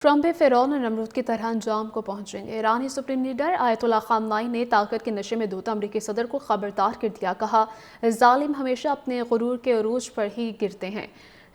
Trump भी फिरौन और नमरूद की तरह अंजाम को पहुंचेंगे। ईरानी सुप्रीम लीडर आयतुल्लाह खामनाई ने ताकत के नशे में धोते अमरीकी सदर को खबरदार कर दिया। कहा, जालिम हमेशा अपने गुरूर के अरूज पर ही गिरते हैं।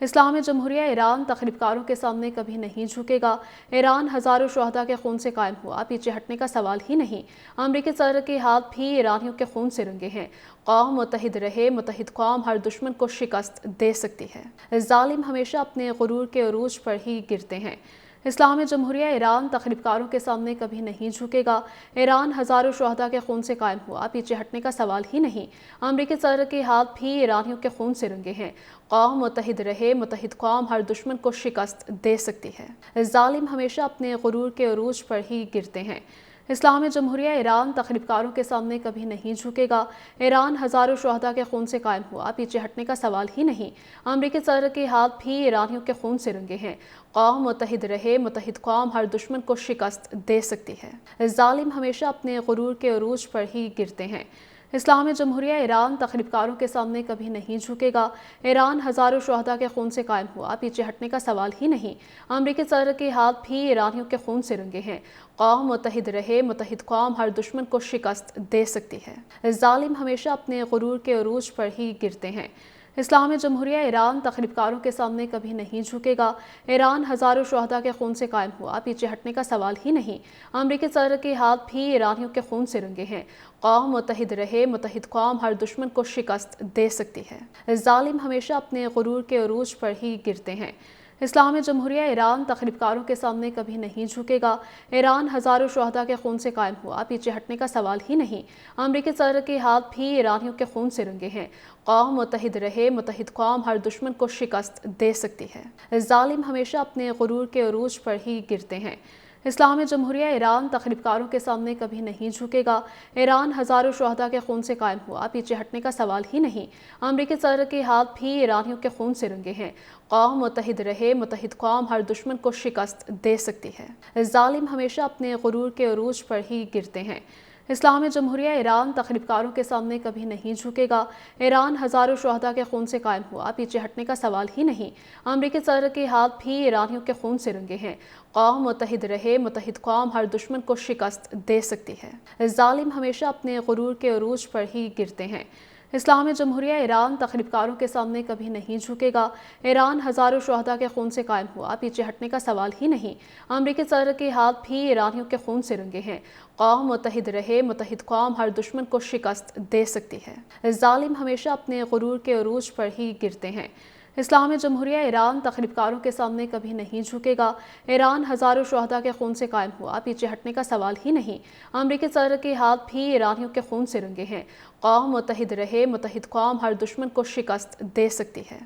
इस्लामी जमहूरिया ईरान तखरीबकारों के सामने कभी नहीं झुकेगा। ईरान हजारों शुहदा के खून से कायम हुआ, पीछे हटने का सवाल ही नहीं। अमरीकी सदर के हाथ भी ईरानियों के खून से रंगे हैं। कौम मुत्तहिद रहे, मुत्तहिद कौम हर दुश्मन को शिकस्त दे सकती है। जालिम हमेशा अपने गुरूर के अरूज पर ही गिरते हैं। इस्लामी जमहूरिया ईरान तखरीबकारों के सामने कभी नहीं झुकेगा। ईरान हजारों शुहदा के खून से कायम हुआ, पीछे हटने का सवाल ही नहीं। अमरीकी सदर के हाथ भी ईरानियों के खून से रंगे हैं। कौम मुत्तहिद रहे, मुत्तहिद कौम हर दुश्मन को शिकस्त दे सकती है। जालिम हमेशा अपने गुरूर के अरूज पर ही गिरते हैं। इस्लामी जमहूरिया ईरान तखरीबकारों के सामने कभी नहीं झुकेगा। ईरान हजारों शुहदा के खून से कायम हुआ, पीछे हटने का सवाल ही नहीं। अमरीकी सदर के हाथ भी ईरानियों के खून से रंगे हैं। कौम मुत्तहिद रहे, मुत्तहिद कौम हर दुश्मन को शिकस्त दे सकती है। जालिम हमेशा अपने गुरूर के अरूज पर ही गिरते हैं। इस्लामी जमहूरिया ईरान तखरीबकारों के सामने कभी नहीं झुकेगा। ईरान हजारों शुहदा के खून से कायम हुआ, पीछे हटने का सवाल ही नहीं। अमरीकी सदर के हाथ भी ईरानियों के खून से रंगे हैं। कौम मुत्तहिद रहे, मुत्तहिद कौम हर दुश्मन को शिकस्त दे सकती है। जालिम हमेशा अपने गुरूर के अरूज पर ही गिरते हैं। इस्लामी जमहूरिया ईरान तखरीबकारों के सामने कभी नहीं झुकेगा। ईरान हजारों शुहदा के खून से कायम हुआ, पीछे हटने का सवाल ही नहीं। अमरीकी सदर के हाथ भी ईरानियों के खून से रंगे हैं। कौम मुत्तहिद रहे, मुत्तहिद कौम हर दुश्मन को शिकस्त दे सकती है। जालिम हमेशा अपने गुरूर के अरूज पर ही गिरते हैं। इस्लामी जमहूरिया ईरान तखरीबकारों के सामने कभी नहीं झुकेगा। ईरान हजारों शुहदा के खून से कायम हुआ, पीछे हटने का सवाल ही नहीं। अमरीकी सदर के हाथ भी ईरानियों के खून से रंगे हैं। कौम मुत्तहिद रहे, मुत्तहिद कौम हर दुश्मन को शिकस्त दे सकती है। जालिम हमेशा अपने गुरूर के अरूज पर ही गिरते हैं। इस्लामी जमहूरिया ईरान तखरीबकारों के सामने कभी नहीं झुकेगा। ईरान हजारों शुहदा के खून से कायम हुआ, पीछे हटने का सवाल ही नहीं। अमरीकी सदर के हाथ भी ईरानियों के खून से रंगे हैं। कौम मुत्तहिद रहे, मुत्तहिद कौम हर दुश्मन को शिकस्त दे सकती है। जालिम हमेशा अपने गुरूर के अरूज पर ही गिरते हैं। इस्लामी जमहूरिया ईरान तखरीबकारों के सामने कभी नहीं झुकेगा। ईरान हजारों शुहदा के खून से कायम हुआ, पीछे हटने का सवाल ही नहीं। अमरीकी सदर के हाथ भी ईरानियों के खून से रंगे हैं। कौम मुत्तहिद रहे, मुत्तहिद कौम हर दुश्मन को शिकस्त दे सकती है। जालिम हमेशा अपने गुरूर के अरूज पर ही गिरते हैं। इस्लामी जमहूरिया ईरान तखरीबकारों के सामने कभी नहीं झुकेगा। ईरान हजारों शुहदा के खून से कायम हुआ, पीछे हटने का सवाल ही नहीं। अमरीकी सदर के हाथ भी ईरानियों के खून से रंगे हैं। कौम मुत्तहिद रहे, मुत्तहिद कौम हर दुश्मन को शिकस्त दे सकती है। जालिम हमेशा अपने गुरूर के अरूज पर ही गिरते हैं। इस्लामी जमहूरिया ईरान तखरीबकारों के सामने कभी नहीं झुकेगा। ईरान हजारों शुहदा के खून से कायम हुआ, पीछे हटने का सवाल ही नहीं। अमरीकी सदर के हाथ भी ईरानियों के खून से रंगे हैं। कौम मुत्तहिद रहे, मुत्तहिद कौम हर दुश्मन को शिकस्त दे सकती है।